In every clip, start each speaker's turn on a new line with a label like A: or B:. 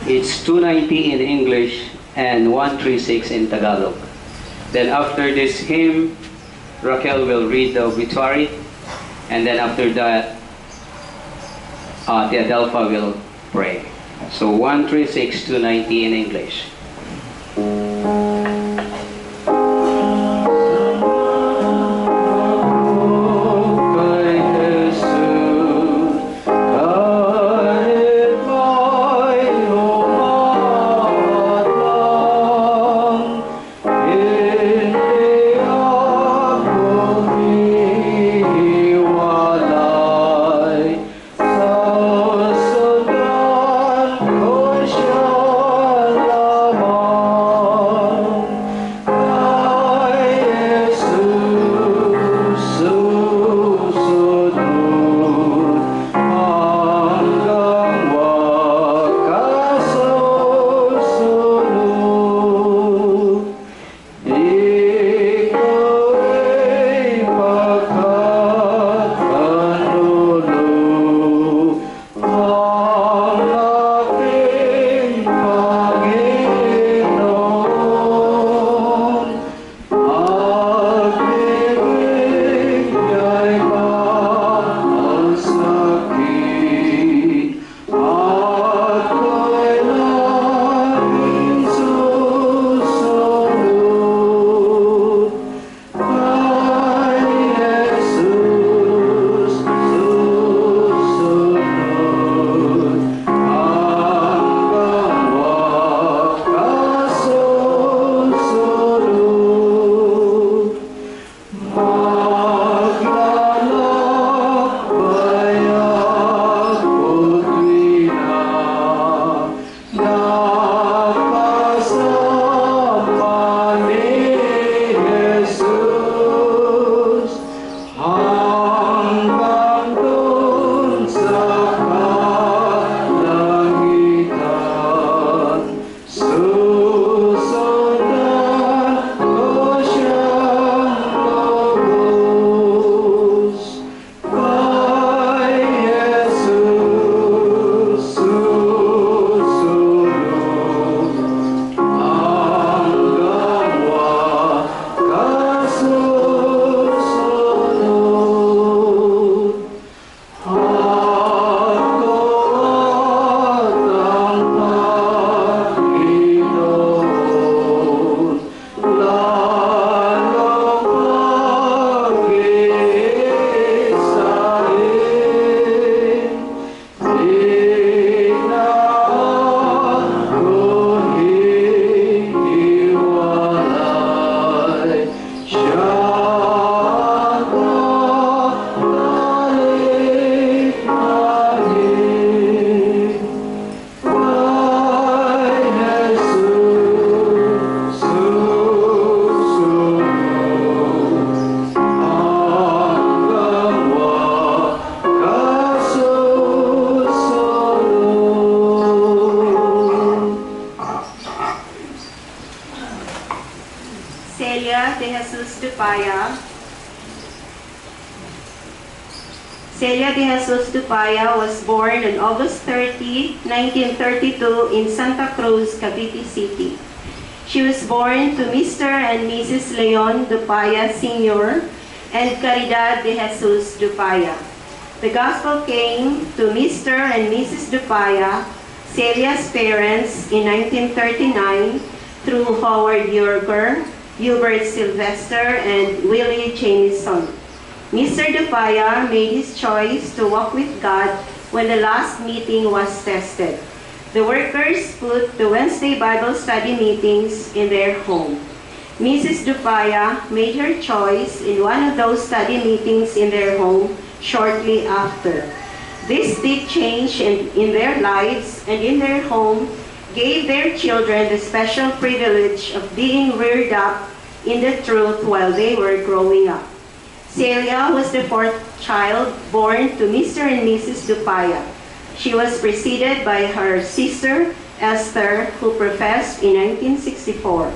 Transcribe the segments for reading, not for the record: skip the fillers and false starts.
A: It's 290 in English and 136 in Tagalog. Then after this hymn, Raquel will read the obituary, and then after that, Tia Delpha will pray. So 136, 290 in English.
B: Celia de Jesus Dupaya. Celia de Jesus Dupaya was born on August 30, 1932 in Santa Cruz, Cavite City. She was born to Mr. and Mrs. Leon Dupaya Sr. and Caridad de Jesus Dupaya. The gospel came to Mr. and Mrs. Dupaya, Celia's parents, in 1939 through Howard Yorker, Hubert Sylvester, and Willie Jamison. Mr. Dupaya made his choice to walk with God when the last meeting was tested. The workers put the Wednesday Bible study meetings in their home. Mrs. Dupaya made her choice in one of those study meetings in their home shortly after. This big change in their lives and in their home gave their children the special privilege of being reared up in the truth while they were growing up. Celia was the fourth child born to Mr. and Mrs. Dupaya. She was preceded by her sister, Esther, who professed in 1964.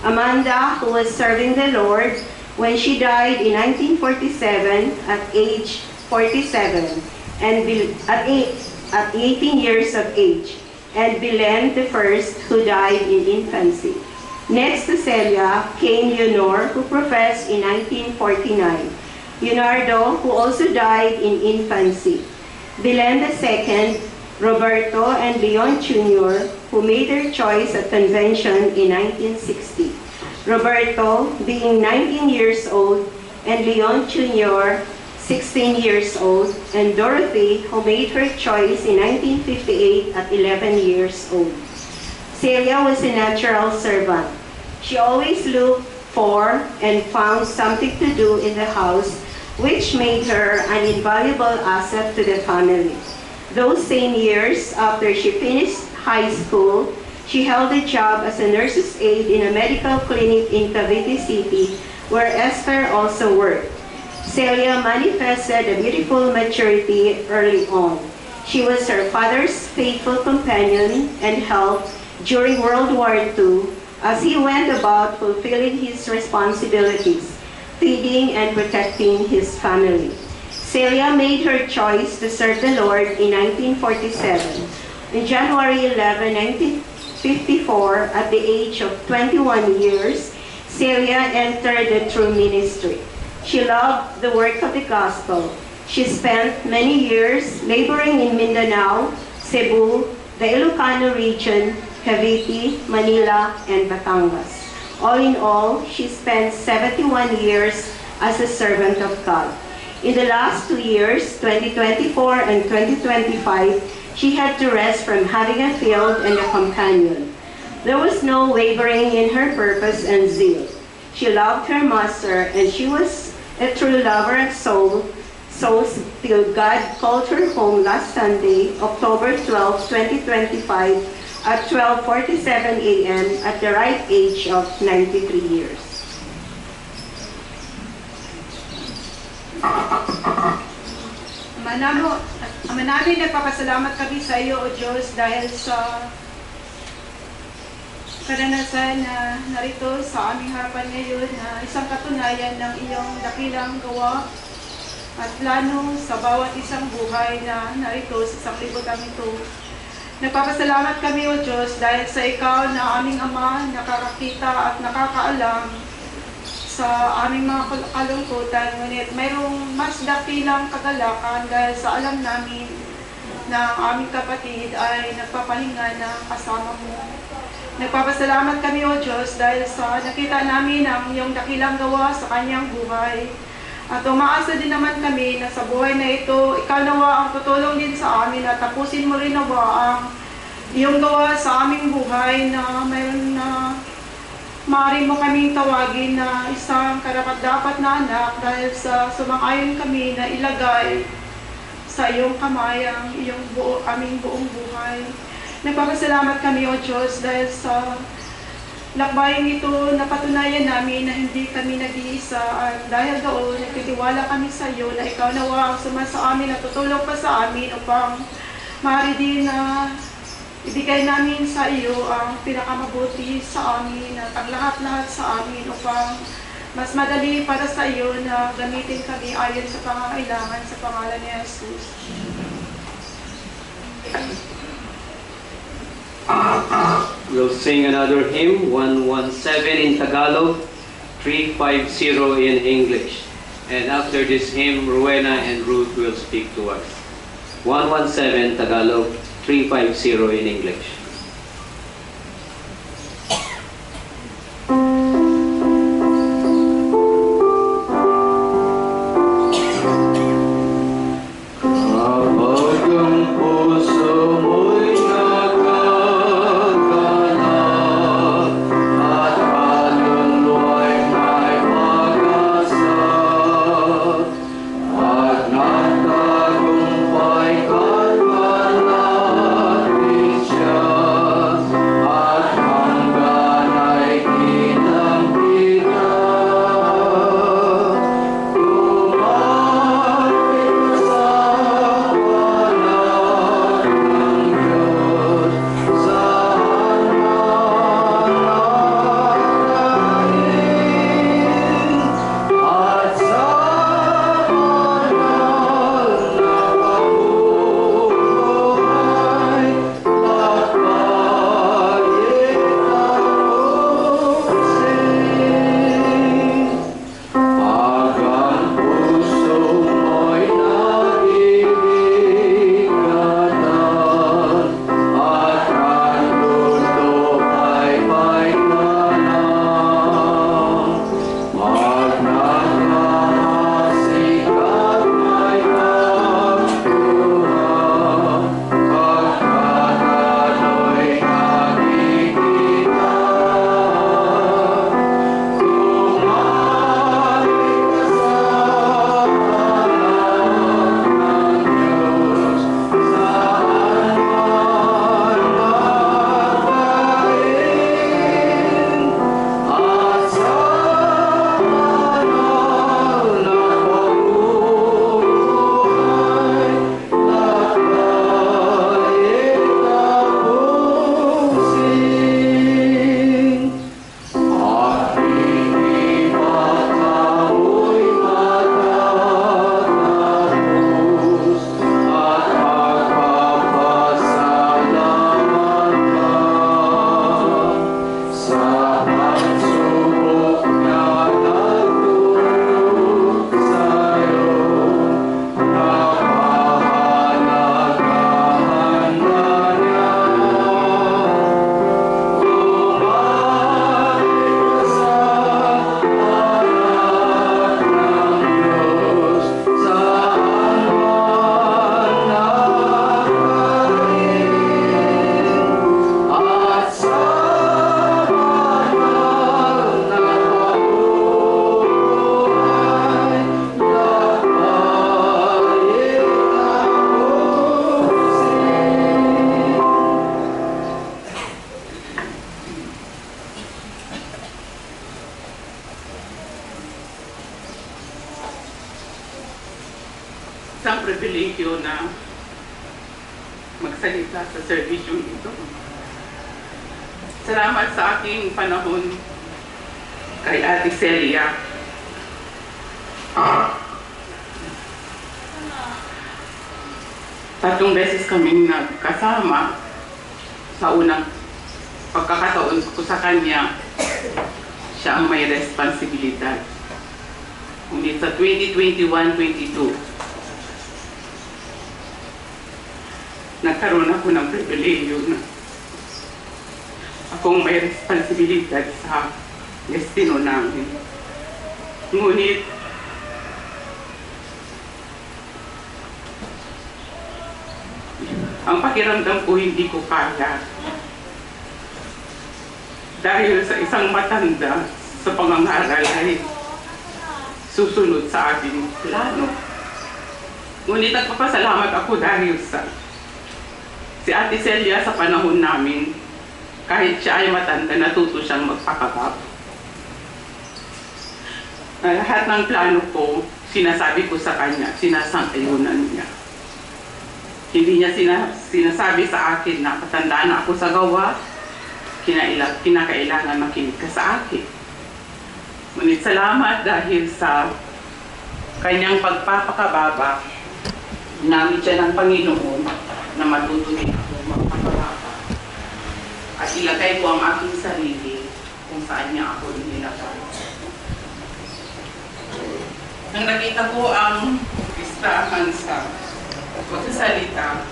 B: Amanda, who was serving the Lord when she died in 1947 at age 47 and at 18 years of age. and Belen the first, who died in infancy. Next to Celia came Leonor, who professed in 1949. Leonardo, who also died in infancy. Belen II, Roberto, and Leon Jr., who made their choice at convention in 1960. Roberto being 19 years old, and Leon Jr., 16 years old, and Dorothy, who made her choice in 1958 at 11 years old. Celia was a natural servant. She always looked for and found something to do in the house, which made her an invaluable asset to the family. Those same years, after she finished high school, she held a job as a nurse's aide in a medical clinic in Cavite City, where Esther also worked. Celia manifested a beautiful maturity early on. She was her father's faithful companion and help during World War II as he went about fulfilling his responsibilities, feeding and protecting his family. Celia made her choice to serve the Lord in 1947. On January 11, 1954, at the age of 21 years, Celia entered the true ministry. She loved the work of the gospel. She spent many years laboring in Mindanao, Cebu, the Ilocano region, Cavite, Manila, and Batangas. All in all, she spent 71 years as a servant of God. In the last 2 years, 2024 and 2025, she had to rest from having a field and a companion. There was no wavering in her purpose and zeal. She loved her master, and she was a true lover of souls till God called her home last Sunday, October 12, 2025, at 12:47 a.m. at the ripe age of 93 years.
C: Ama namin, nagpapasalamat kami sa iyo, O Diyos, dahil sa karanasan na narito sa aming harapan ngayon na isang katunayan ng iyong dakilang gawa at plano sa bawat isang buhay na narito sa sanglibutan ito. Nagpapasalamat kami, O Diyos, dahil sa ikaw na aming Ama, nakakakita at nakakaalam sa aming mga kalungkutan, ngunit mayroong mas dakilang kagalakan dahil sa alam namin na ang aming kapatid ay nagpapahinga na kasama mo. Nagpapasalamat kami, O Diyos, dahil sa nakita namin ang iyong dakilang gawa sa kanyang buhay. At umaasa din naman kami na sa buhay na ito, ikaw nawa ang tutulong din sa amin at tapusin mo rin nawa ang iyong gawa sa aming buhay na mayroon na maaari mo kaming tawagin na isang karapat-dapat na anak dahil sa sumang-ayon kami na ilagay sa iyong kamay ang aming buong buhay. Nagpapasalamat kami, O Diyos, dahil sa lakbayin ito, napatunayan namin na hindi kami nag-iisa at dahil doon, nagtitiwala kami sa iyo na ikaw nawa ang sumasa amin at tutulong pa sa amin upang maaari din na ibigay namin sa iyo ang pinakamabuti sa amin at ang lahat-lahat sa amin upang mas madali para sa iyo na gamitin kami ayon sa pangangailangan sa pangalan ni Jesus.
A: We'll sing another hymn, 117 in Tagalog, 350 in English. And after this hymn, Rowena and Ruth will speak to us. 117 Tagalog, 350 in English.
D: Show. pribilehiyo na magsalita sa servisyo ito. Salamat sa aking panahon kay Ate Celia. Tatlong beses kaming nagkasama. Sa unang pagkakataon ko sa kanya, siya ang may responsibilidad. Ngunit sa 2021-22, nagkaroon ako ng pribilehiyo na akong may responsibilidad sa destino namin. Ngunit, ang pakiramdam ko hindi ko kaya dahil sa isang matanda sa pangangaral ay susunod sa ating plano. Ngunit nagpapasalamat ako dahil sa si Ate Celia sa panahon namin, kahit siya ay matanda, natuto siyang magpakabab. Lahat ng plano ko, sinasabi ko sa kanya, sinasang-ayunan niya. Hindi niya sinasabi sa akin na patanda na ako sa gawa, kinakailangan makinig ka sa akin. Ngunit salamat dahil sa kanyang pagpapakababa, namin siya ng Panginoon na matutunin ako magpapakababa. At ilagay ko ang aking sarili kung saan niya ako nilagay. Nang nakita ko ang listahan sa pagsasalita,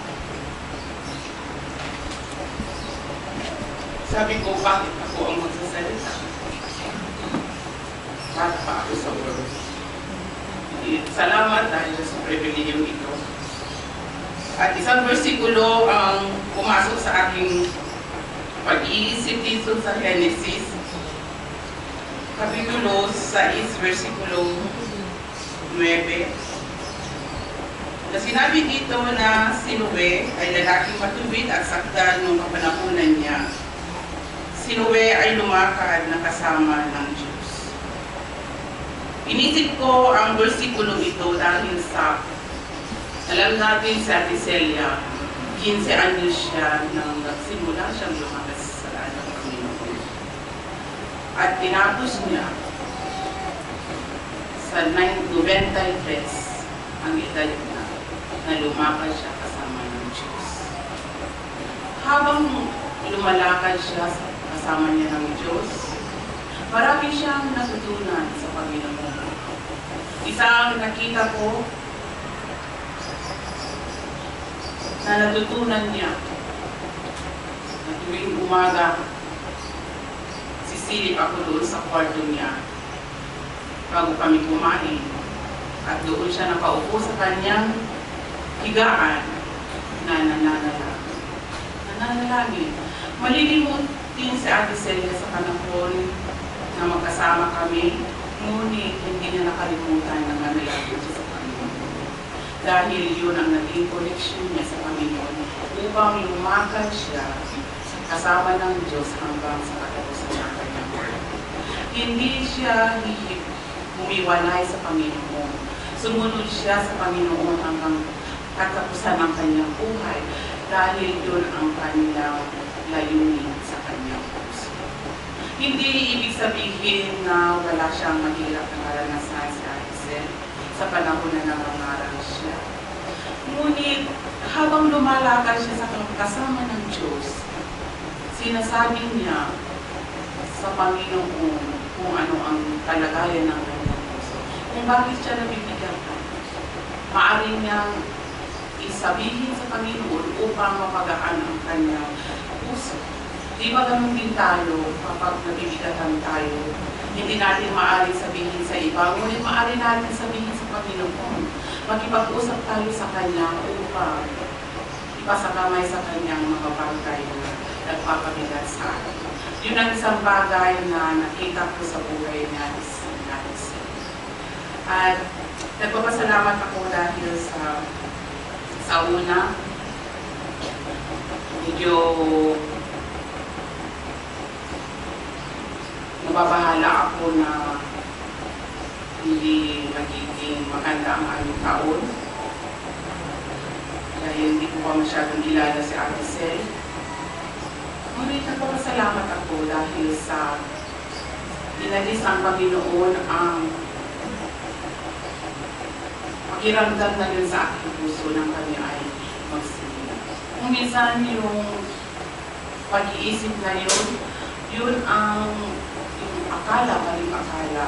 D: sabi ko, bakit ako ang magsasalita? Bakit pa ako sa world? Salamat dahil sa pribilehiyo ito. At isang versikulo ang pumasok sa aking pag-iisip dito sa Genesis, Kapitulo 6, versikulo 9. Na sinabi dito na si Noe ay lalaking matuwid at sakdal ng kapanahunan niya. Si Noe ay lumakad na kasama ng Diyos. Inisip ko ang versikulo ito dahil sa alam natin si Ate Celia, 15 anyos siya nang nagsimula siyang lumakas sa daan ng Panginoon. At tinapos niya sa 93 ang edad niya na lumakas siya kasama ng Diyos. Habang lumalakad siya kasama niya ng Diyos, marami siyang natutunan sa Panginoon. Isang nakita ko na natutunan niya na tuwing umaga, sisilip ako doon sa kwarto niya bago kami kumain. At doon siya nakaupo sa kanyang higaan na nananalangin. Malilimutin si Ate Celia sa panahon na magkasama kami, ngunit hindi niya nakalimutan na nanalangin siya sa Panginoon. Dahil yun ang naging connection niya sa Panginoon upang lumakad siya kasama ng Diyos hanggang sa katapusan ng kanyang buhay. Hindi siya humiwalay sa Panginoon. Sumunod siya sa Panginoon hanggang katapusan ng kanyang buhay dahil yun ang kanilang layunin sa kanyang puso. Hindi ibig sabihin na wala siyang mahirap na karanasan sa Aisel sa panahon na nangangaral siya. Ngunit habang lumalakad siya sa kasama ng Diyos, sinasabi niya sa Panginoon kung ano ang kalagayan ng kanyang puso. Kung bakit siya nabibigyan ka. Maaari niyang isabihin sa Panginoon upang mapagaan ang kanyang puso. Di ba ganun din tayo kapag nabibigatan tayo? Hindi natin maaaring sabihin sa iba, ngunit maaari natin sabihin sa Panginoon. Makipag-usap tayo sa Kanya upang ipasakamay sa Kanyang mga bagay na nagpapabigat sa atin. Yun ang isang bagay na nakita ko sa buhay niya is natin. At nagpapasalamat ako dahil sa una, medyo nababahala ako na hindi magiging maganda ang aming taon. dahil hindi ko pa masyadong kilala si Ate Sel. Ngunit nagpapasalamat ako dahil sa inalis ng Panginoon ang pakiramdam na yun sa aking puso ng kami ay magsimula. Kung minsan yung pag-iisip na yun, yun ang yung akala, maling akala.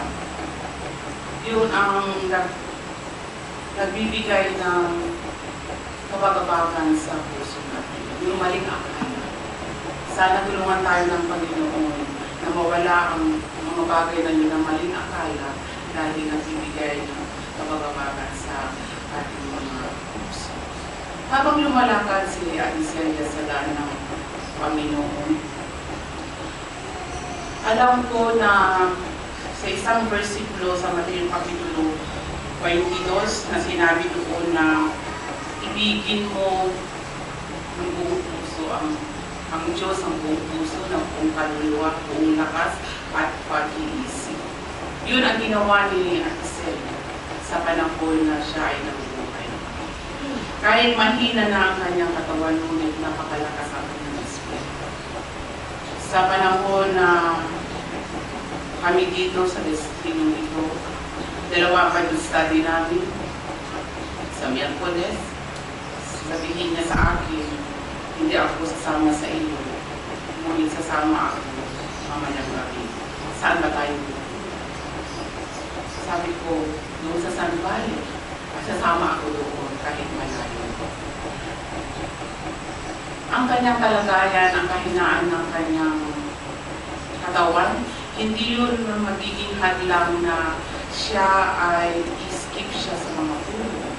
D: Yun ang nagbibigay ng kabagabagan sa puso natin. Yung maling akala. Sana tulungan tayo ng Panginoon na mawala ang mga bagay na yun ng maling akala dahil nagbibigay ng kabagabagan sa ating mga puso. Habang lumalakad si Ate Celia sa daan ng Panginoon, alam ko na sa isang versikulo sa Mateo Kapitulo 22 na sinabi doon na ibigin mo ng buong puso ang Diyos, ang buong puso, ng buong kaluluwa, buong lakas at pag-iisip. Yun ang ginawa ni Ate Celia sa panahon na siya ay nabubuhay. Kahit mahina na ang kanyang katawan, ngunit napakalakas ang kanyang espiritu. Sa panahon na kami dito sa destinong ito, dalawa Bible study namin sa Miyerkules, sabihin niya sa akin, hindi ako sasama sa iyo, ngunit sasama ako mamayang gabi. Saan ba tayo? Sabi ko, doon sa San Valley, sasama ako doon kahit malayo. Ang kanyang kalagayan, ang kahinaan ng kanyang katawan, hindi yun magiging hadlang na siya ay skip siya sa mga puno.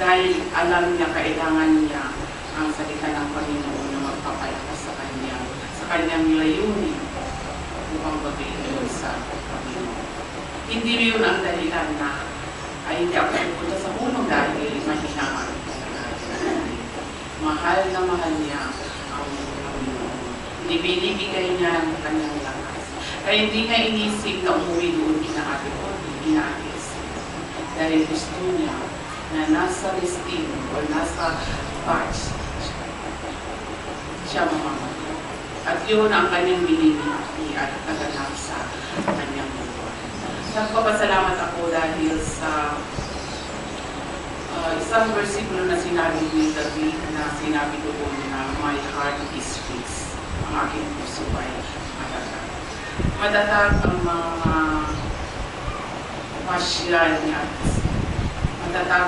D: Dahil alam niya, kailangan niya ang salita ng Panginoon na magpapalakas sa kanyang layunin upang babayin sa Panginoon. Hindi yun ang dahilan na ay hindi ako pupunta sa puno dahil mahina ang kalagayan. Mahal na mahal niya ang Panginoon. Binibigay niya ang kanyang lakas. Kaya hindi niya inisip na umuwi doon inaati ko, inaayos. Dahil gusto niya na nasa resting o nasa batch siya mamamatay. At yun ang kanyang binibigay at naganap sa kanyang buhay. Nagpapasalamat ako dahil sa isang versikulo na sinabi ni David na sinabi doon na my heart is fixed. Ang aking puso ay matatag. Matatag ang mga pasyan niya. Matatag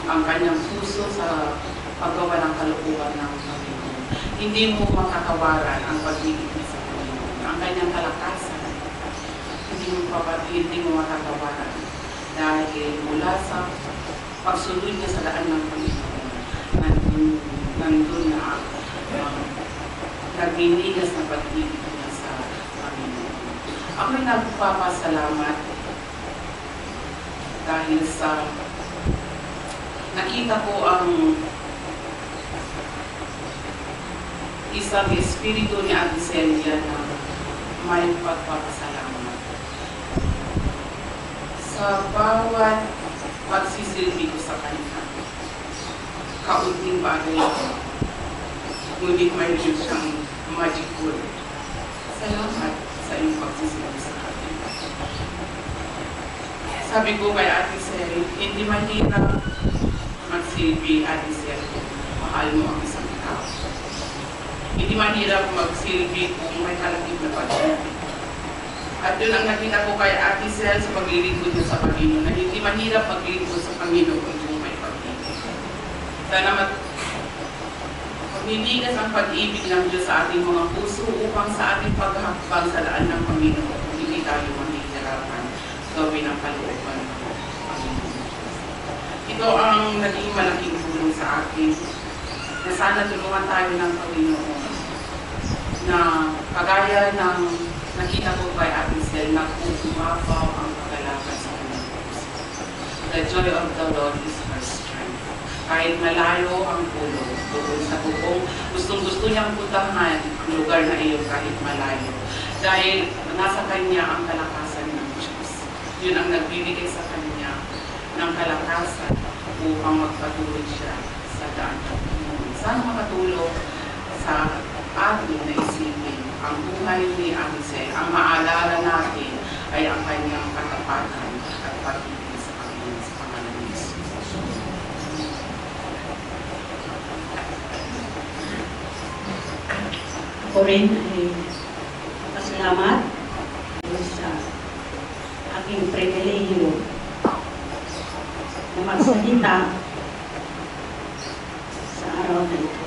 D: ang kanyang puso sa paggawa ng kalooban ng Panginoon. Hindi mo makatawaran ang pag-ibig sa Panginoon. Ang kanyang kalakasan, hindi mo makatawaran. Dahil mula sa pagsunod niya sa daan ng Panginoon, nandun na nagbinigas na pag-ibig niya sa Panginoon. Ako'y nagpapasalamat dahil sa nakita ko ang isang espiritu ni Ate Celia na may pagpapasalamat. Sa bawat pagsisilbi ko sa kanya, kaunting bagay ito, ngunit mayroon siyang magic word. Salamat sa iyong pagsisilbi sa akin. Sabi ko kay Ate Celia, hindi mahirap magsilbi, Ate Celia. Mahal mo ang isang tao. Hindi mahirap magsilbi kung may kalakip na pag-ibig. At yun ang nakita ko kay Ate Cel sa paglilingkod niya sa Panginoon, na hindi mahirap maglingkod sa Panginoon kung may pag-ibig. Sana magliligas ang pag-ibig ng Diyos sa ating mga puso upang sa ating paghakbang sa daan ng Panginoon, kung hindi tayo mahihirapan gawin ang kalooban ng Panginoon. Ito ang naging malaking tulong sa akin, na sana tulungan tayo ng Panginoon na kagaya ng nakita ko kay Ate Cel na kung umapaw ang kagalakan sa kanyang puso. The joy of the Lord is her strength. Kahit malayo ang pulo, doon sa bubong, gustong-gusto niyang puntahan ang lugar na iyon kahit malayo. Dahil nasa kanya ang kalakasan ng Diyos. Yun ang nagbibigay sa kanya ng kalakasan upang magpatuloy siya sa daan ng Panginoon. Sana makatulong sa atin na isipin ang buhay ni Ate. Ang maalala natin ay ang kanyang katapatan at pag-ibig sa Panginoon sa pangalan ni Jesus.
E: Ako rin ay pasalamat sa aking pribilehiyo na magsalita sa araw na ito.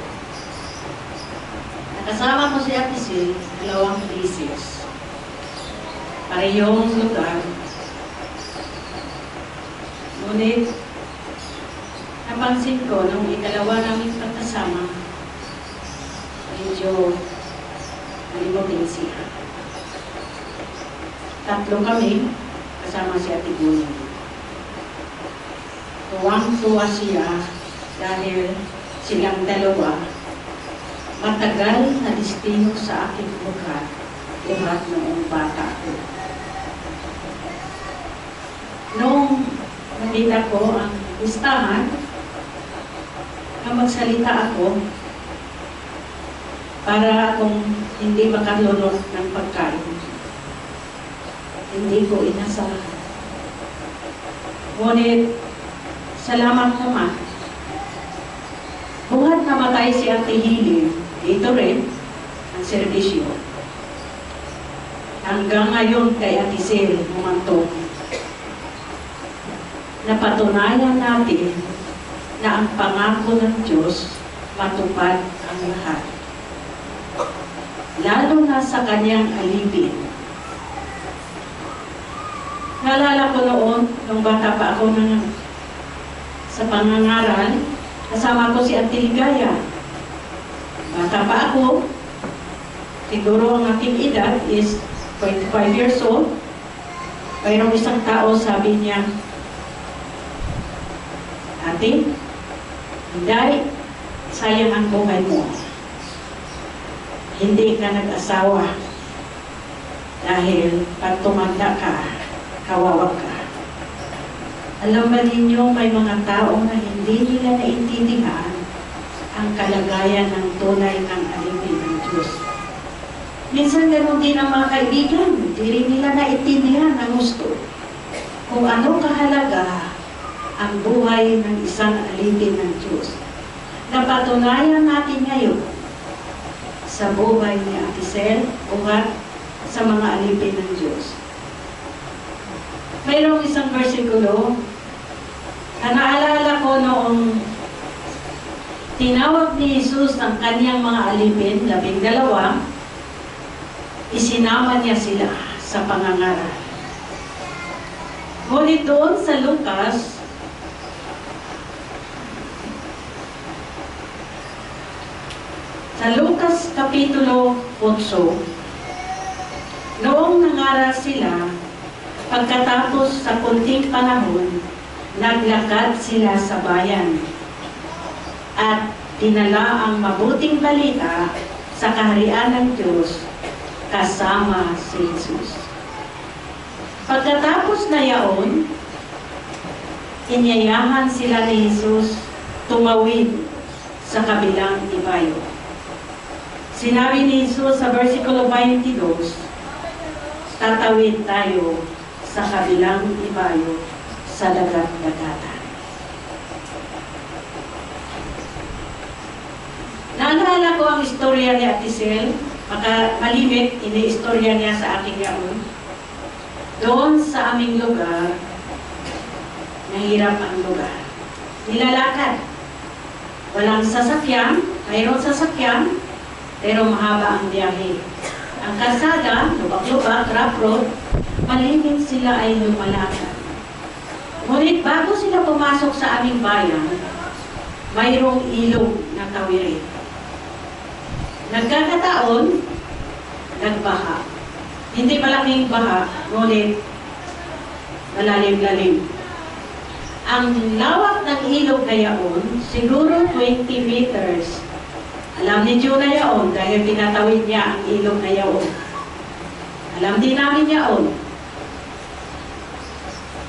E: Nakasama ko si Ate Sil, 2 thesis. Parehong lugar. Ngunit, napansin ko nung ikalawa namin pagkasama, medyo nalimutin siya. 3 kami, kasama si Ate Guni. Tuwang-tuwa siya dahil silang dalawa matagal na destino sa aking buhat noong bata ko. Noong nakita ko ang listahan na magsalita ako para akong hindi makalunok ng pagkain. Hindi ko inasahan. Ngunit, salamat naman. Buhat namatay si Ate Hili, dito rin ang serbisyo. Hanggang ngayon kay Ate Sil, humantong. Napatunayan natin na ang pangako ng Diyos matupad ang lahat. Lalo na sa kanyang alipin. Naalala ko noon, nung bata pa ako sa pangangaral, kasama ko si Ate Ligaya. Bata pa ako, siguro ang aking edad is 25 years old. Mayroong isang tao, sabi niya, Ate, hindi, sayang ang buhay mo. Hindi ka nag-asawa dahil pag tumanda ka, kawawa ka. Alam ba ninyo, may mga tao na hindi nila naintindihan ang kalagayan ng tunay ng alipin ng Diyos. Minsan ganoon din ang mga kaibigan, hindi rin nila naintindihan ang gusto. Kung ano kahalaga ang buhay ng isang alipin ng Diyos. Napatunayan natin ngayon sa buhay ni Ate Sel, uhat sa mga alipin ng Diyos. Mayroong isang versikulo na naalala ko noong tinawag ni Jesus ang kanyang mga alipin, 12, isinama niya sila sa pangangaral. Ngunit doon sa Lucas Kapitulo 8, noong nangaral sila, pagkatapos sa kunting panahon, naglakad sila sa bayan at dinala ang mabuting balita sa kaharian ng Diyos kasama si Jesus. Pagkatapos na yaon, inyayahan sila ni Jesus tumawid sa kabilang ibayo. Sinabi ni Jesus sa versikulo 22, tatawid tayo sa kabilang ibayo sa dagat-dagatan. Naalala ko ang istorya ni Ate Sel, malimit, ini-istorya niya sa aking yaon. Doon sa aming lugar, nahirap ang lugar. Nilalakad. Walang sasakyan, mayroon sasakyan, pero mahaba ang biyahe. Ang kalsada, lubak-lubak, rough road, malimit sila ay lumalakad. Ngunit bago sila pumasok sa aming bayan, mayroong ilog na tawirin. Nagkakataon, nagbaha. Hindi malaking baha, ngunit malalim-lalim. Ang lawak ng ilog na yaon, siguro 20 meters. Alam ni Joe na yaon dahil tinatawid niya ang ilog na yaon. Alam din namin yaon.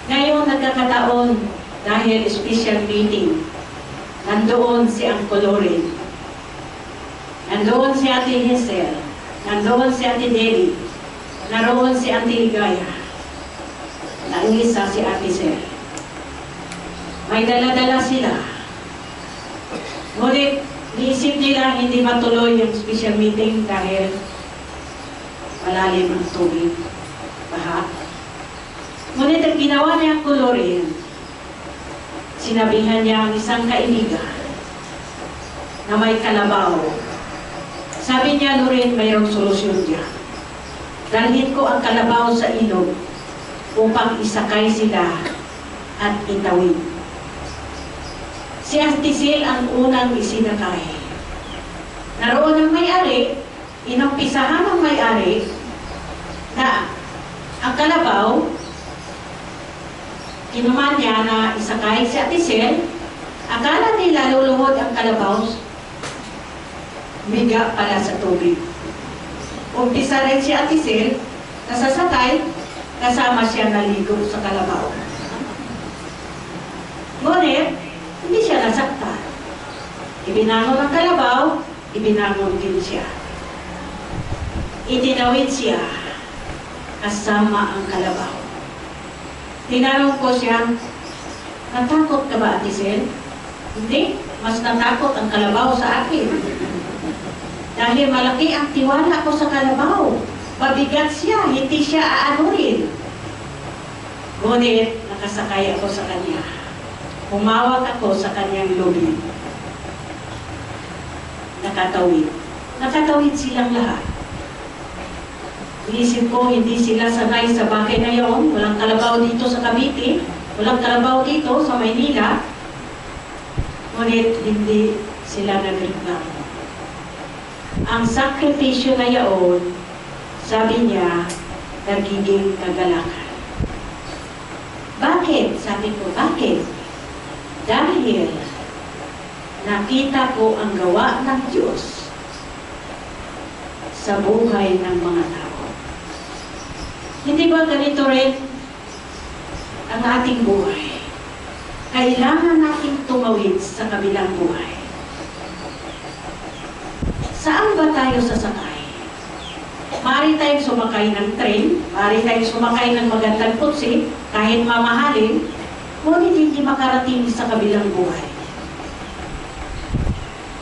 E: Ngayon, nagkakataon, dahil special meeting. Nandoon si Uncle Loren, nandoon si Ate Hazel, nandoon si Ate Debbie, naroon si Ate Ligaya, na isa si Ate Sel. May dala-dala sila. Ngunit, niisip nila hindi matuloy yung special meeting dahil malalim ang tubig, baha. Ngunit ang ginawa niya Uncle Loren, sinabihan niya ang isang kaibigan na may kalabaw. Sabi niya, Loren, mayroong solusyon diyan. Dalhin ko ang kalabaw sa ilog upang isakay sila at itawid. Si Ate Sel ang unang isinakay. Naroon ang may-ari, inumpisahan ng may-ari na ang kalabaw, kinuman niya na isakay si Ate Sel. Akala nila luluhod ang kalabaw, biga pala sa tubig. Umpisa rin si Ate Sel, nasasakay, kasama siya naligo sa kalabaw. Ngunit, hindi siya nasaktan. Ibinangon ang kalabaw, ibinangon din siya. Itinawid siya, kasama ang kalabaw. Tinanong ko siya, natakot ka ba, Ate Sel? Hindi, mas natakot ang kalabaw sa akin. Dahil malaki ang tiwala ko sa kalabaw. Pabigat siya, hindi siya aanurin. Ngunit, nakasakay ako sa kanya. Humawak ako sa kanyang lubid. Nakatawid. Nakatawid silang lahat. Iisip ko, hindi sila sanay sa bagay na yun. Walang kalabaw dito sa Cavite. Walang kalabaw dito sa Maynila. Ngunit, hindi sila nagreklamo. Ang sakripisyo na yaon, sabi niya, nagiging kagalakan. Bakit? Sabi ko, bakit? Dahil nakita ko ang gawa ng Diyos sa buhay ng mga tao. Hindi ba ganito rin ang ating buhay? Kailangan nating tumawid sa kabilang buhay. Saan ba tayo sasakay? Maaari tayong sumakay ng train, maaari tayong sumakay ng magandang kutsi, kahit mamahalin, ngunit hindi makarating sa kabilang buhay.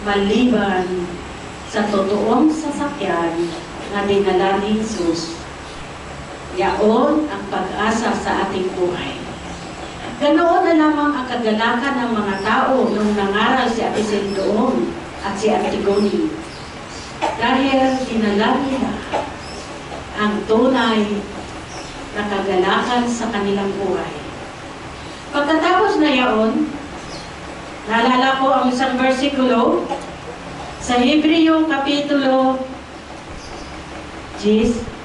E: Maliban sa totoong sasakyan na dinala ni Jesus, yaon ang pag-asa sa ating buhay. Ganoon na lamang ang kagalakan ng mga tao nung nangaral si Ate Sel doon at si Ate Goni. Dahil dinala nila ang tunay na kagalakan sa kanilang buhay. Pagkatapos na yaon, naalala ko ang isang versikulo sa Hebreo Kapitulo 10.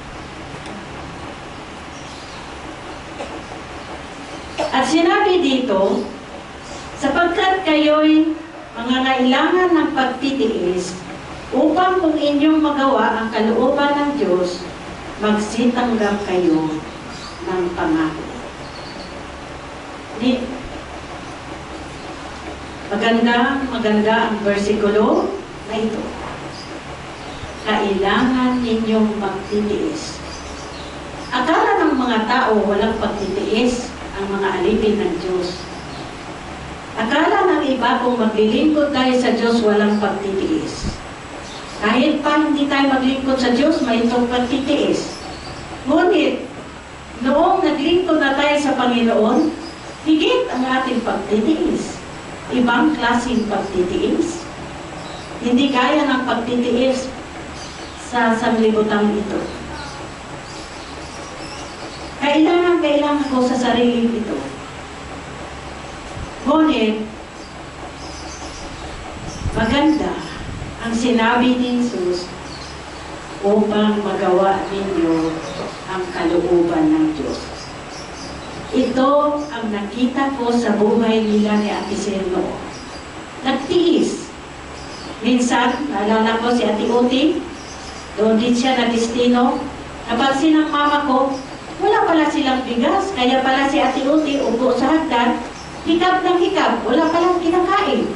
E: At sinabi dito, sapagkat kayo'y mangangailangan ng pagtitiis upang kung inyong magawa ang kalooban ng Diyos, magsitanggap kayo ng pangako. Maganda ang versikulo na ito. Kailangan ninyong magtitiis. Akala ng mga tao walang pagtitiis ang mga alipin ng Diyos. Akala ng iba kung maglilingkod tayo sa Diyos walang pagtitiis. Kahit pa hindi tayo maglingkod sa Diyos, may itong pagtitiis. Ngunit, noong naglingkod na tayo sa Panginoon, higit ang ating pagtitiis. Ibang klaseng pagtitiis. Hindi gaya ng pagtitiis sa sanglibutang ito. Kailangan ko sa sarili ito. Ngunit, maganda ang sinabi ni Jesus upang magawa ninyo ang kalooban ng Diyos. Ito ang nakita ko sa buhay nila ni Ate Sel noon. Nagtiis. Minsan, naalala ko si Ate Uti, doon din siya na destino. Napansin ng mama ko, wala pala silang bigas, kaya pala si Ate Uti upo sa hagdan, Hikab ng hikab, wala palang kinakain.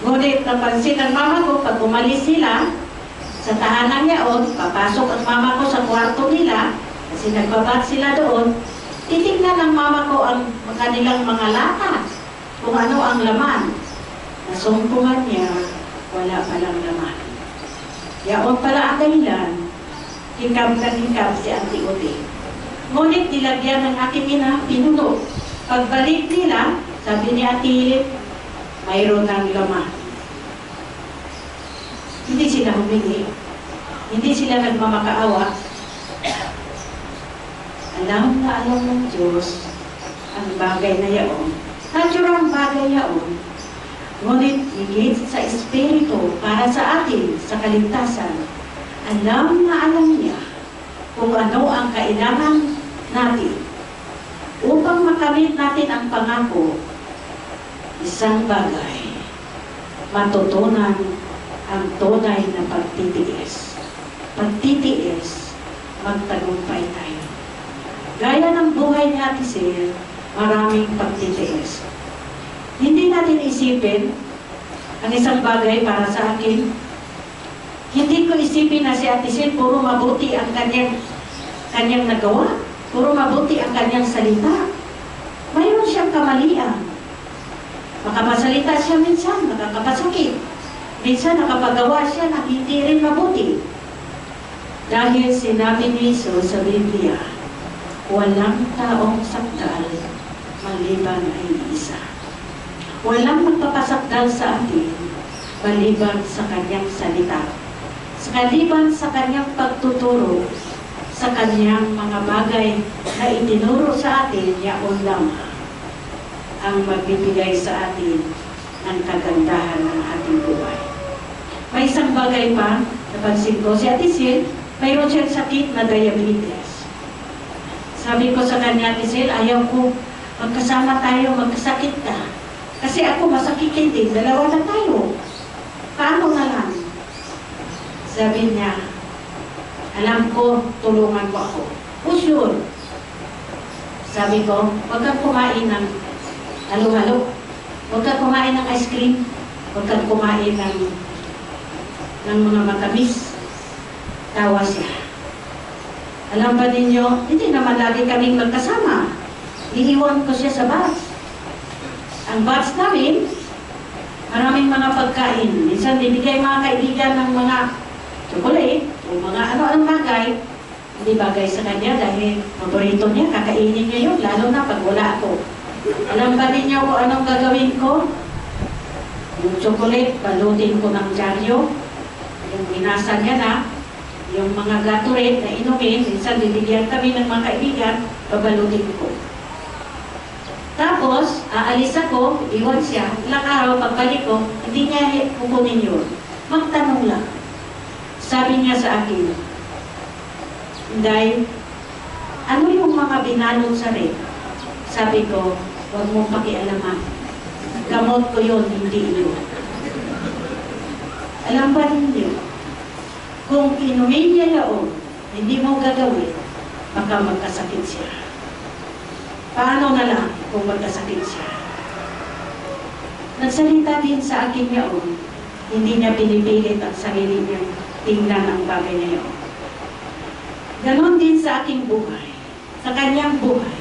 E: Ngunit napansin ng mama ko, pag umalis sila sa tahanan niyaon, papasok ang mama ko sa kwarto nila, kasi nagbabat sila doon, titignan ng mama ko ang kanilang mga lata, kung ano ang laman. Nasumpungan niya, wala palang laman. Yaon pala ang dahilan, hikab ng hikab si Auntie Ute. Ngunit nilagyan ng aking ina, pinuno. Pagbalik nila, sabi ni Ate Hilit, mayroon ng laman. Hindi sila humingi. Hindi sila nagmamakaawa. Alam na alam ng Diyos ang bagay na yaon. Natural bagay yaon. Ngunit higit sa Espiritu para sa atin, sa kaligtasan, alam na alam niya kung ano ang kailangan natin upang makamit natin ang pangako. Isang bagay, matutunan ang tunay na pagtitiis. Pagtitiis, magtagumpay tayo. Gaya ng buhay ni Ate Sil, maraming pagtitiis. Hindi natin isipin ang isang bagay para sa akin. Hindi ko isipin na si Ate Sil puro mabuti ang kanyang nagawa. Puro mabuti ang kanyang salita. Mayroon siyang kamalian. Makamasalita siya minsan, nakakapasakit. Minsan nakapagawa siya na hindi rin mabuti. Dahil sinabi ni Jesus sa Biblia, walang taong sakdal maliban ay isa. Walang magpapasakdal sa atin maliban sa kanyang salita. Kaliban sa kanyang pagtuturo, sa kanyang mga bagay na itinuro sa atin, yaon lamang ang magbibigay sa atin ng kagandahan ng ating buhay. May isang bagay pa, napansin ko, si Ate Sil, mayroon siyang sakit na diabetes. Sabi ko sa kanya, Ate Sil, ayaw ko magkasama tayo, magkasakit ka. Kasi ako masakitin din, dalawa na tayo. Paano na lang? Sabi niya, alam ko, tulungan mo ako. Oh, sure. Sabi ko, huwag kang kumain ng halo-halo. Huwag kang kumain ng ice cream. Huwag kang kumain ng mga matamis. Tawa siya. Alam ba ninyo, hindi naman lagi kaming magkasama. Iiwan ko siya sa batch. Ang batch namin, maraming mga pagkain. Minsan bibigay mga kaibigan ng mga chocolate o mga ano-anong bagay, hindi bagay sa kanya dahil paborito niya, kakainin niya yun, lalo na pag wala ako. Alam ba ninyo kung anong gagawin ko? Yung chocolate, balutin ko ng dyaryo, yung binasa niya na, yung mga Gatorade na inumin, minsan bibigyan kami ng mga kaibigan, babalutin ko. Tapos, aalis ako, iwan siya, ilang araw, pagbalik ko, hindi niya kukunin yun. Magtanong lang. Sabi niya sa akin, Inday, ano yung mga binalot sa red? Sabi ko, huwag mong pakialaman. Gamot ko yun, hindi yun. Alam ba ninyo, kung inumin niya yun, hindi mo gagawin, baka magkasakit siya. Paano na lang kung magkasakit siya? Nagsalita din sa akin yun, hindi niya pinipilit ang sarili niya tingnan ang bagay na yun. Ganon din sa aking buhay, sa kanyang buhay.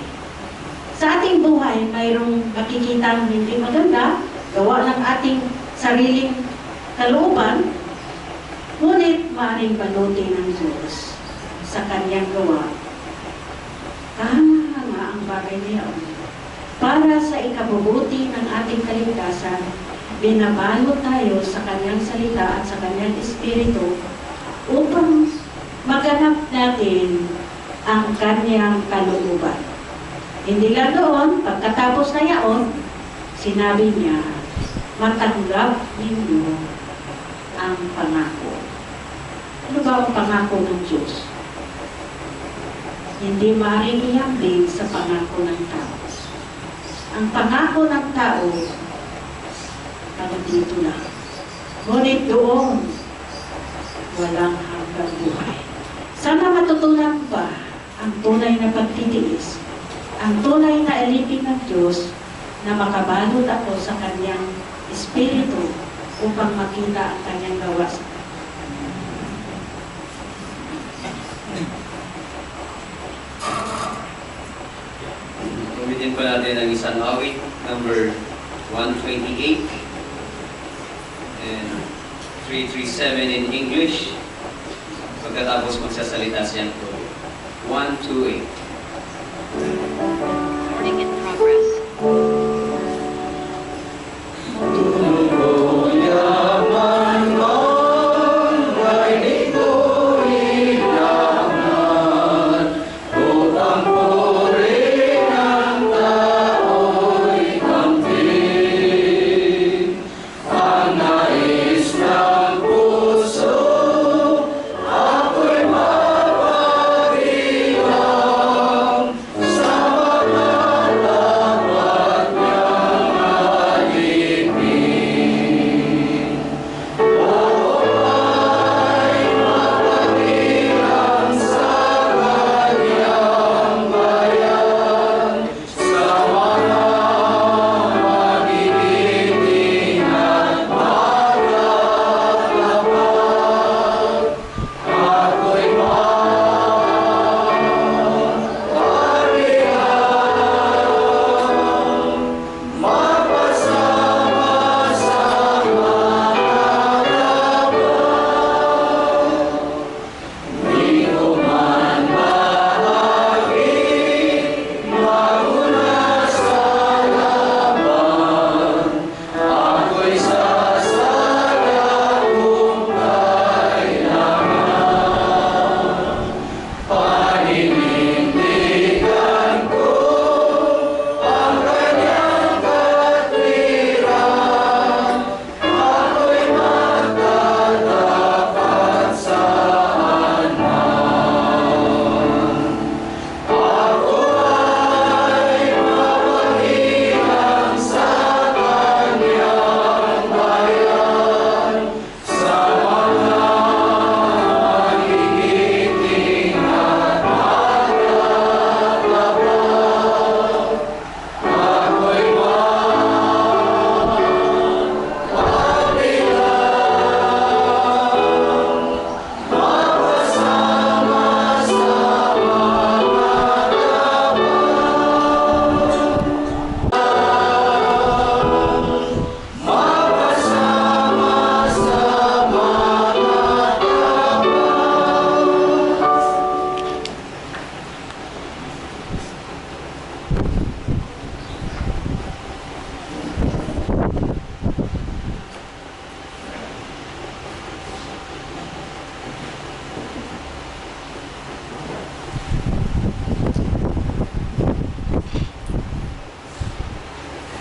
E: Sa ating buhay, mayroong makikitang hindi maganda, gawa ng ating sariling kalooban, ngunit maaaring balutin ng Diyos sa kanyang gawa. Tama nga ang bagay na yun. Para sa ikabubuti ng ating kaligtasan, binabalot tayo sa kanyang salita at sa kanyang espiritu upang maganap natin ang kanyang kalooban. Hindi lang doon, pagkatapos na yaon, sinabi niya, matanggap ninyo ang pangako. Ano ba ang pangako ng Diyos? Hindi maaaring iambing sa pangako ng tao. Ang pangako ng tao, dito lang. Ngunit doon, walang hanggang buhay. Sana matutunan ba ang tunay na pagtitiis, ang tunay na alipin ng Diyos na makabalot ako sa kanyang espiritu upang makita ang kanyang gawa sa
A: Gamitin pa natin ang isang awit, number 128 and 337 in English. Pagkatapos magsasalita siyang to 128.
F: Recording in progress.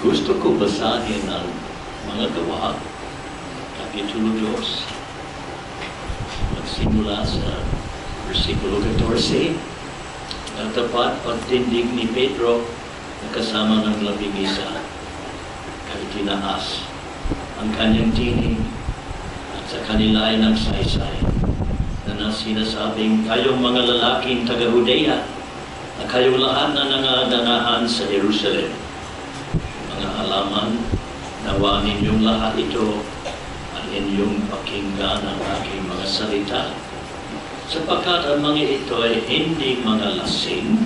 G: Gusto ko basahin ang mga gawa, Kapitulo 2, magsimula sa versikulo 14, ang tapat pagtindig ni Pedro na kasama ng 11 kay tinaas ang kanyang tinig at sa kanila ay nagsaysay na sinasabing, kayong mga lalaking taga-Judea na kayong lahat na nangadanahan sa Jerusalem, halaman, nawa ninyong lahat ito at inyong pakinggan ang aking mga salita. Sapagkat ang mga ito ay hindi mga lasing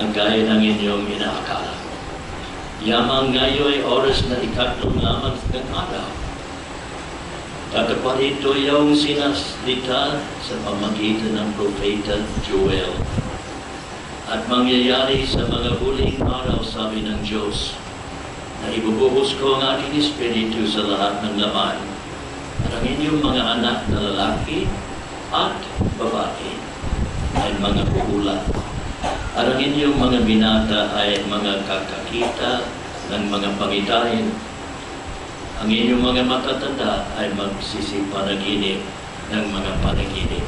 G: na gaya ng inyong inaakala. Yamang ngayon ay oras na ikatlong lamang ng araw. Tatapat ito yung sinasalita sa pamagitan ng propeta Joel. At mangyayari sa mga huling araw, sabi ng Diyos, na ibubuhos ko ang aking espiritu sa lahat ng laman at ang inyong mga anak na lalaki at babae ay mga buhulat at ang inyong mga binata ay mga kakakita ng mga pangitain. Ang inyong mga matatanda ay magsisipanaginip ng mga panaginip.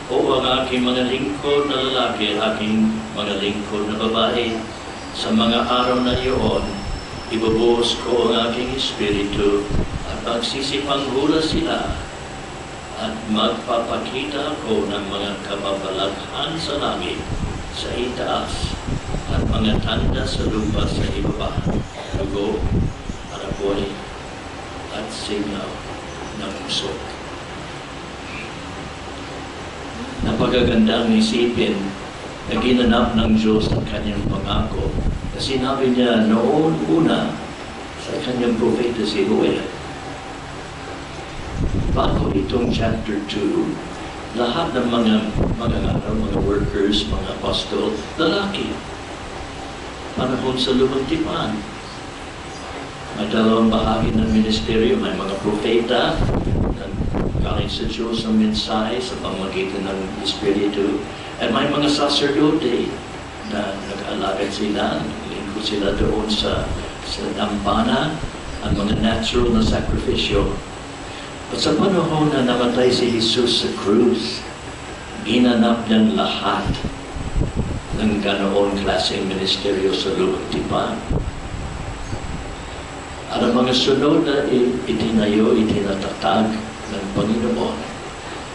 G: O ang aking mga lingkod na lalaki, aking mga lingkod na babae, sa mga araw na iyon, ibubuhos ko ang aking espiritu at magsisipanghula sila at magpapakita ko ng mga kababalaghan sa langit, sa itaas at mga tanda sa lupa sa ibaba, dugo, araboy, at singaw ng usok. Napakagandang isipin na ginanap ng Diyos ang kanyang pangako na sinabi niya noon una sa kanyang propeta si Joel. Bago itong chapter 2, lahat ng mga workers, mga apostol, lalaki. Panahon sa lumang tipan. May dalawang bahagi ng ministeryo, may mga propeta na galing sa Diyos ang mensahe sa pamamagitan ng Espiritu, at may mga sacerdote na nag-alagad sila, lingkod sila doon sa dambana, ang mga natural na sakripisyo. At sa panahon na namatay si Jesus sa krus, ginanap niyang lahat ng ganoon klaseng ministeryo sa lumang tipan. At ang mga sunod na itinatatag ng Panginoon,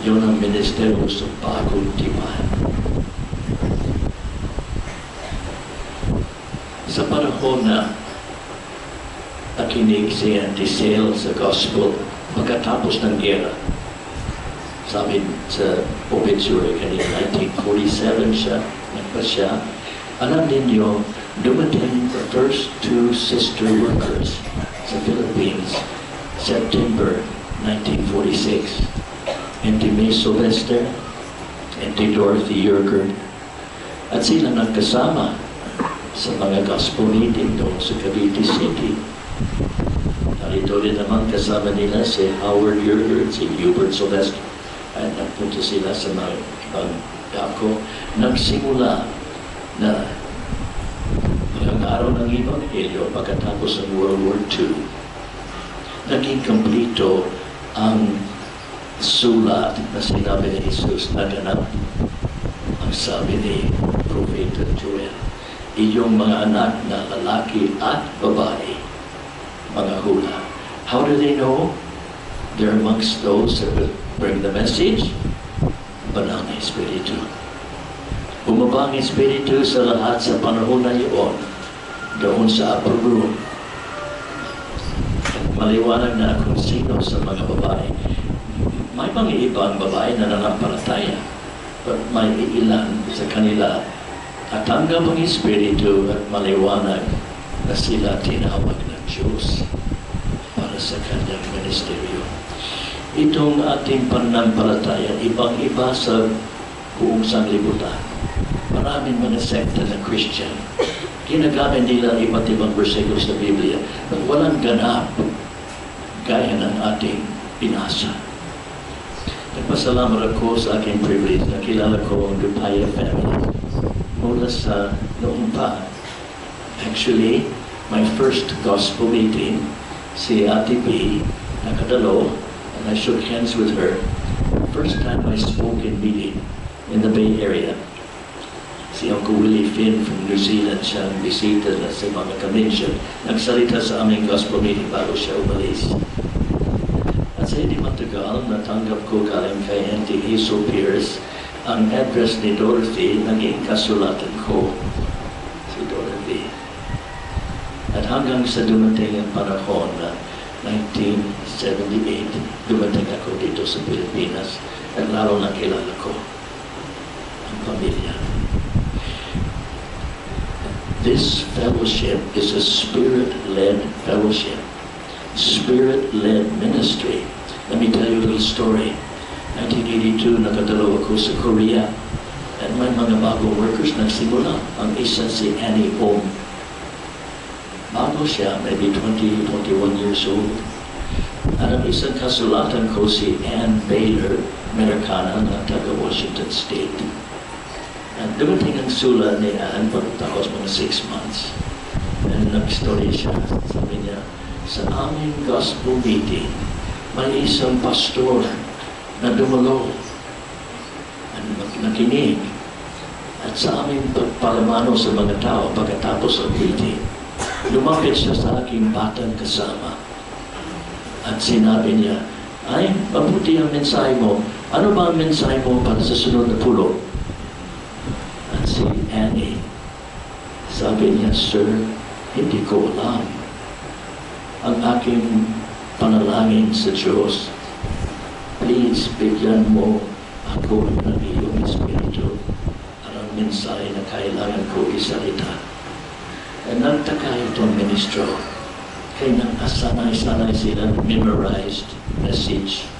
G: yun ang ministeryo sa bagong tipan. Sa panahon na nakinig si Antisel sa gospel pagkatapos ng gera, sabi sa obituary kanina, 1947 siya, nagpasya, alam ninyo, dumating the first two sister workers sa Philippines, September 1946. Auntie May Sylvester, Auntie Dorothy Yergard, at sila nagkasama sa mga gospel meeting doon sa Cavite City. Narito rin naman kasama nila si Howard Yergard, si Hubert Sylvester, at nagpunta sila sa mga ibang dako. Nagsimula na ilang araw ng Ebanghelyo pagkatapos ng World War II. Naging kompleto ang sulat na sinabi ni Jesus na ganap. Ang sabi ni Propeta Joel, iyong mga anak na lalaki at babae, mga hula. How do they know? They're amongst those that will bring the message. Banal na Espiritu. Bumaba ang Espiritu sa lahat sa panahon na iyon, doon sa upper room. Maliwanag na kung sino sa mga babae. May mga ibang babae na nanampalataya, but may ilan sa kanila at tanggap ang Espiritu at maliwanag na sila tinawag ng Diyos para sa kanyang ministeryo. Itong ating pananampalataya, ibang-iba sa buong sanglibutan. Maraming mga sekta ng Christian, ginagamit nila iba't ibang versikulo sa Biblia na walang ganap gaya ng ating binasa. Nagpasalamat ako sa aking privilege na kilala ko ang Dupaya family mula sa noong pa. Actually, my first gospel meeting, si Ate B, nakadalo, and I shook hands with her. First time I spoke in meeting in the Bay Area. Si Uncle Willie Finn from New Zealand siya ang bisita na sa mga convention. Nagsalita sa aming gospel meeting bago siya umalis. At sa hindi matagal, natanggap ko galing kay Auntie Hazel Pierce ang address ni Dorothy, naging kasulatan ko si Dorothy. At hanggang sa dumating ang panahon na 1978, dumating ako dito sa Pilipinas at lalo na kilala ko ang pamilya. This fellowship is a spirit-led fellowship, spirit-led ministry. Let me tell you a little story. 1982, nakadalo ako sa Korea at may mga bagong workers nagsimula. Ang isa si Annie Ong. Bago siya, maybe 20, 21 years old. At ang isang kasulatan ko si Ann Baylor, Americana na taga Washington State. At dumating ang sulat ni Ann pagkatapos mga 6 months. And nag-story siya. Sabi niya, sa aming gospel meeting, may isang pastor na dumalo at nakinig. At sa aming pagpalamano sa mga tao pagkatapos ng meeting, lumapit siya sa aking batang kasama. At sinabi niya, ay, mabuti ang mensahe mo. Ano ba ang mensahe mo para sa sunod na pulo? At si Annie Sabi niya, Sir, hindi ko alam. Ang aking panalangin sa Diyos, please, bigyan mo ako ng iyong Espiritu at ang mensahe na kailangan ko isalita. At nagtaka itong ministro, kaya nang asanay-sanay sila memorized message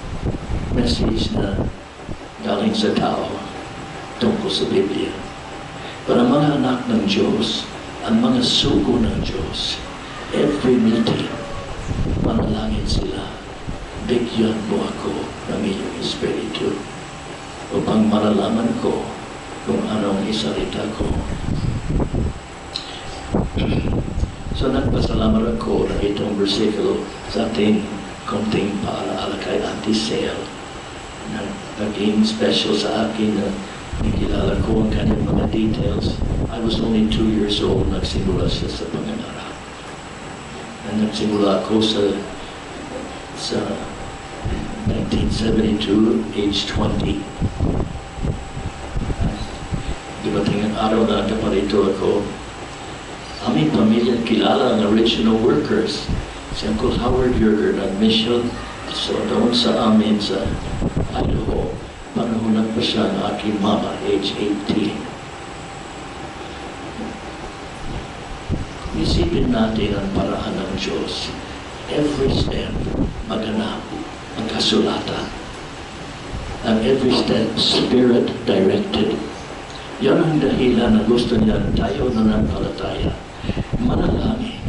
G: na galing sa tao tungkol sa Biblia. Para mga anak ng Diyos, ang mga sugo ng Diyos, every meeting, manalangin sila, bigyan mo ako ng iyong Espiritu upang malalaman ko kung anong isalita ko. So nagpasalamat ako na itong versikulo sa ating konting paalaala kay Auntie Sel na naging special sa akin na nakilala ko ang kanyang mga details. I was only 2 years old, nagsimula siya sa pangangaral. Nagsimula ako sa 1972, age 20. Dumating ang araw na kaparito ako. Aming pamilya kilala ang original workers. Si Uncle Howard Yerger nag-mission. So doon sa amin sa Idaho, panahonan pa siya ng aking mama, age 18. Isipin natin ang paraan ng Diyos. Every step, maganap ang kasulatan. And every step, Spirit-directed. Yan ang dahilan na gusto niya tayo na nampalataya. Manalangin.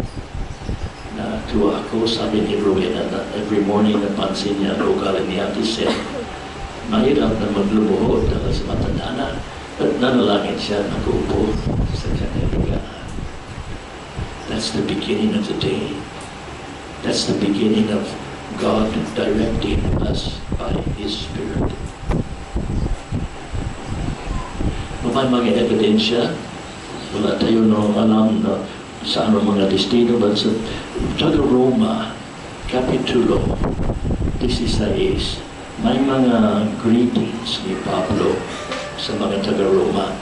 G: Na tuwa ako, sabi ni Rowena, na every morning napansin niya o galing ni Ate Sel. Mahirap na maglumuhod dahil sa matanda na. At nanalangin siya, nag-uupo sa kanyang higaan. That's the beginning of the day. That's the beginning of God directing us by His Spirit. May mga ebidensya, wala tayo nung alam na saan ang mga destino, but sa taga-Roma, Capitulo 16, may mga greetings ni Pablo sa mga taga-Roma.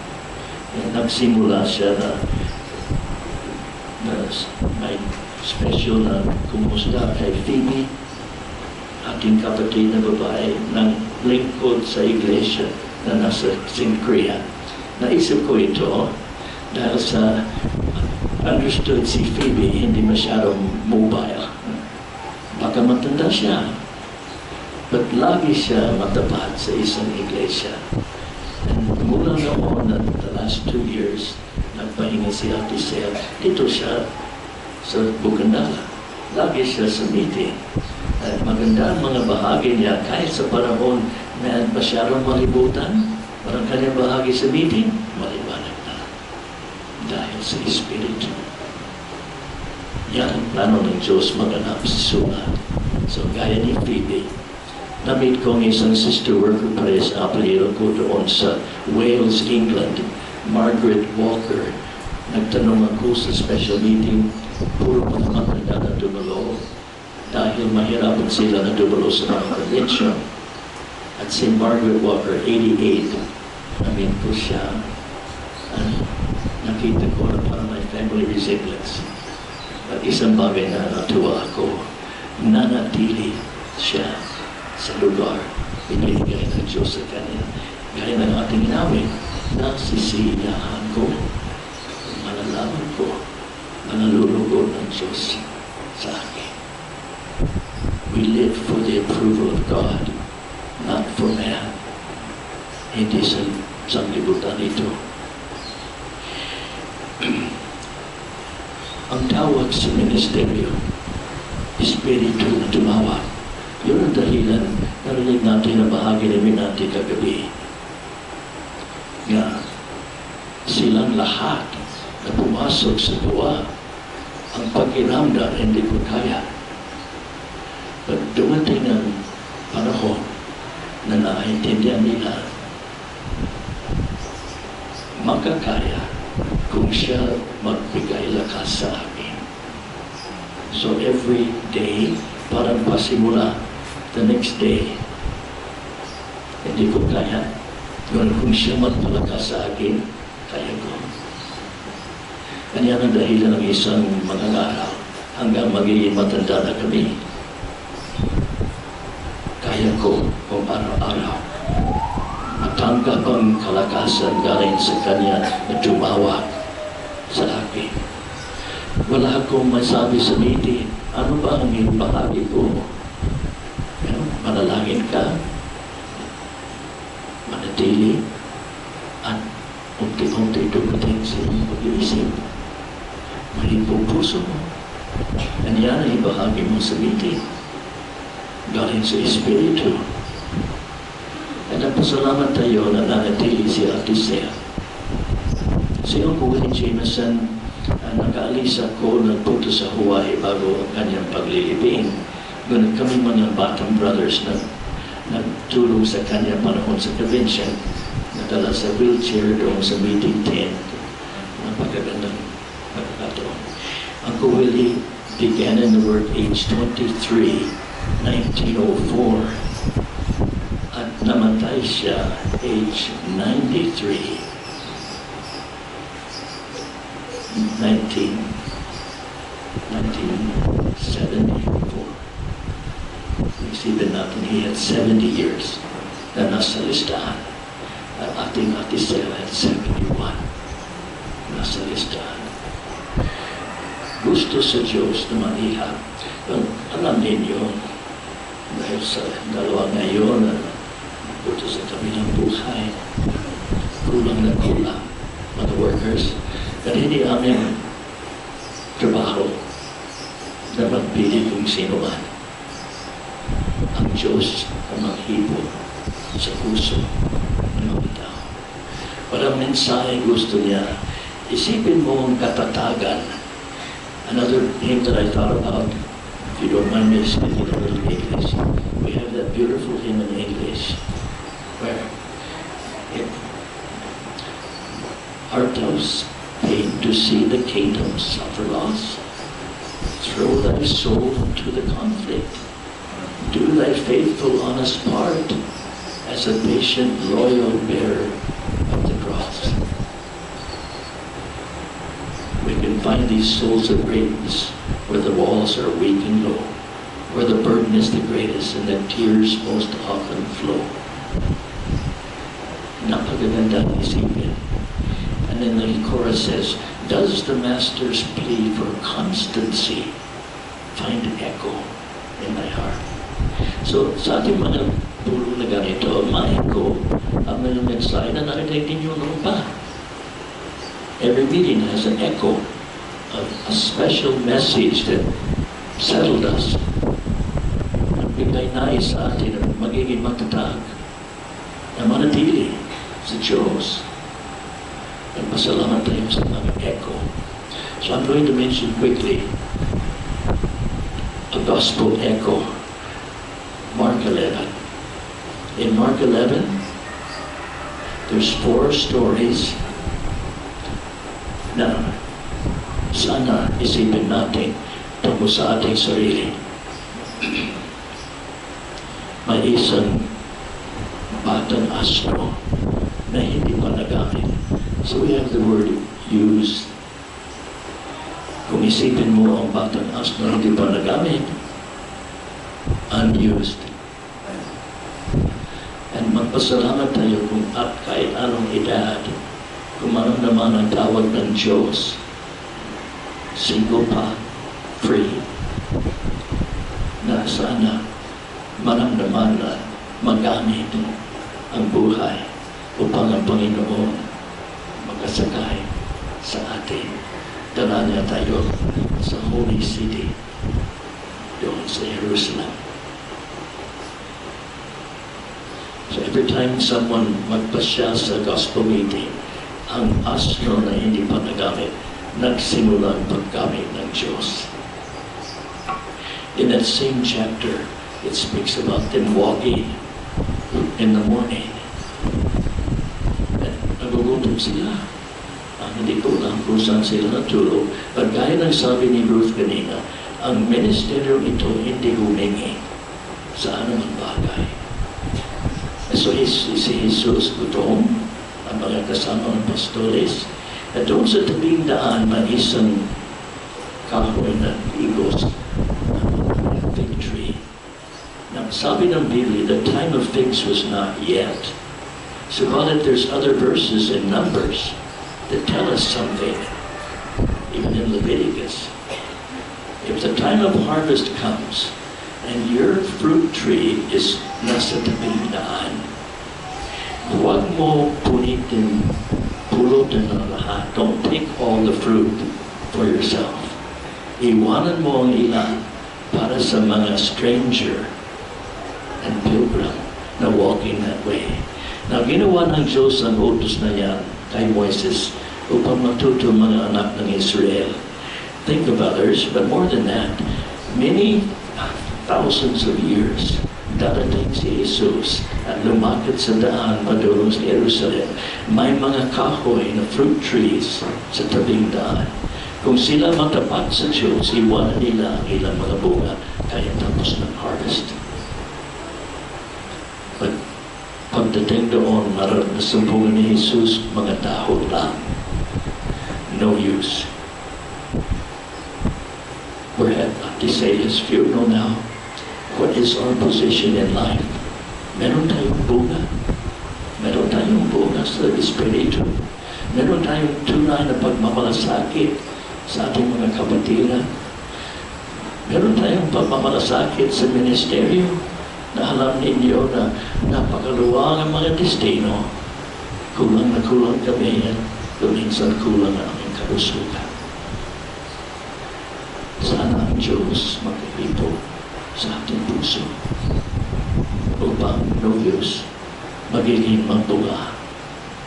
G: Nagsimula siya na may special na kumusta kay Phoebe, ating kapatid na babae ng lingkod sa iglesia na nasa Sincrea. Naisip ko ito dahil sa understood si Phoebe hindi masyadong mobile. Baka matanda siya. But lagi siya matapat sa isang iglesia. And mula noon, the last 2 years, nagpahinga si Ate Sel. Dito siya sa Bukandala. Lagi siya sa meeting. At maganda ang mga bahagi niya kahit sa panahon na masyadong malibutan. Parang kanyang bahagi sa meeting, maliwanag na. Dahil sa Espiritu. Yan ang plano ng Diyos maganap sa sulat. So gaya ni Phoebe, na-meet ko ng isang sister worker pare sa apelyido ko doon sa Wales, England, Margaret Walker. Nagtanong ako sa special meeting, puro mga matanda na dumalo dahil mahirapan sila na dumalo sa mga convention. At si Margaret Walker, 88, na-meet ko siya. Nakita ko na parang may family resemblance. At isang bagay na natuwa ako, nanatili siya sa lugar binigay ng Diyos sa kanya. Gaya ng ating inawin, nasisiyahan ko, malalaman ko, manalulugod ng Diyos sa akin. We live for the approval of God, not for man. Hindi sa sanglibutan ito. Ang tawag sa ministeryo, Espiritu na tumawag. Yun ang dahilan, narinig natin na bahagi namin natin kagabi. Nga, silang lahat na pumasok sa duwa, ang pag-iramdam hindi ko kaya. But dumating ang panahon na naiintindihan nila, makakaya kung siya magbigay lakas sa akin. So every day, parang pasimula, the next day, hindi ko kaya. Kung siya magpalakas sa akin, kaya ko. Kanya ang dahilan ng isang mangangaral hanggang magiging matanda na kami. Kaya ko kung araw-araw matanggap ang kalakasan galing sa Kanya na tumawag sa akin. Wala akong masabi sa meeting. Ano ba ang iyong bahagi ko? Manalangin ka, manatili, at unti-unti dumating sa iyong pag-iisip. Malipong puso mo. Yan ang ibahagi mo sa meeting. Galing sa Espiritu. At nagpasalamat tayo na nanatili si Ate Sea. Si Uncle Willie Jameson, nag-aalis ako, nagpunta sa Hawaii bago ang kanyang paglilibing. Ngunit kami mga Batang Brothers na nagtulong sa kanya panahon sa convention, nadala sa wheelchair doon sa meeting tent. Napakagandang pagkakataon. Uncle Willie began in the work age 23, 1904. At namatay siya age 93, 1974. Isipin natin, he had 70 years na nasa listahan. At ating Ate Sea had 71 nasa listahan. Gusto sa Diyos na manihap. Alam ninyo, dahil sa dalawa ngayon na buto sa kabilang buhay, kulang na kulang mga workers. At hindi aming trabaho na magpili kung sino man. Ang Diyos ang maghipo sa puso ng mga tao. Walang mensahe gusto niya. Isipin mo ang katatagan. Another thing that I thought about, if you don't mind me speaking a little English, we have that beautiful hymn in English where art thou paid to see the kingdom suffer loss? Throw thy soul into the conflict. Do thy faithful, honest part as a patient, loyal bearer of the cross. We can find these souls of greatness where the walls are weak and low, where the burden is the greatest and the tears most often flow. Napakaganda isipin. And then the chorus says, does the Master's plea for constancy find echo in thy heart? So sa ating mga pulong na ganito, ma-echo ang mga mensahe na narinig ninyo noon pa. Every meeting has an echo of a special message that settled us. Nagbigay nais sa atin na magiging matatag na manatili sa Diyos. Nagpasalamat tayo sa mga echo. So I'm going to mention quickly a gospel echo. Mark 11. In Mark 11, there's 4 stories na sana isipin natin tungkol sa ating sarili. May isang batang asno na hindi pa nagamit. So we have the word used. Kung isipin mo ang batang asno na hindi pa nagamit, unused. And magpasalamat tayo kung at kahit anong edad, kung ano naman ang tawag ng Diyos, single pa, free, na sana maramdaman na magamit ang buhay upang ang Panginoon magkasakay sa atin. Dala niya tayo sa Holy City, doon sa Jerusalem. So every time someone magpasya sa gospel meeting, ang asno na hindi pa nagamit, nagsimula ang paggamit ng Diyos. In that same chapter, it speaks about them walking in the morning. At nagugutom sila. Hindi ko lang kung saan sila natulog. But gaya ng sabi ni Ruth kanina, ang ministeryo ito hindi humingi sa anumang bagay. So si Jesus gutom, ang mga kasama ng pastores, At doon sa tabing daan, may isang kahoy na igos ng fig tree. Now, sabi ng Biblia, the time of figs was not yet. Subalit, there's other verses in Numbers that tell us something, even in Leviticus. If the time of harvest comes, and your fruit tree is nasa tabing daan, huwag mo punitin, pulutin ang lahat. Don't take all the fruit for yourself. Iwanan mo ang ilan para sa mga stranger and pilgrim na walking that way. Now, ginawa ng Diyos ang utos na yan kay Moises upang matuto mga anak ng Israel. Think of others, but more than that, many thousands of years, darating si Jesus at lumakad sa daan padulong sa Jerusalem. May mga kahoy na fruit trees sa tabing daan. Kung sila matapat sa Diyos, iwanan nila ang ilang mga bunga kaya tapos ng harvest. But pagdating doon, nasumpungan ni Jesus, mga dahon lang. No use. We're at Tiseia's funeral now. What is our position in life? Meron tayong bunga. Meron tayong bunga sa Espiritu. Meron tayong tunay na pagmamalasakit sa ating mga kapatiran. Meron tayong pagmamalasakit sa ministeryo na alam ninyo na napakaluwang ang mga destino. Kulang na kulang kami at minsan kulang ang aming kalusugan. Sana ang Diyos magkahipo sa ating puso upang no use magiging mabuga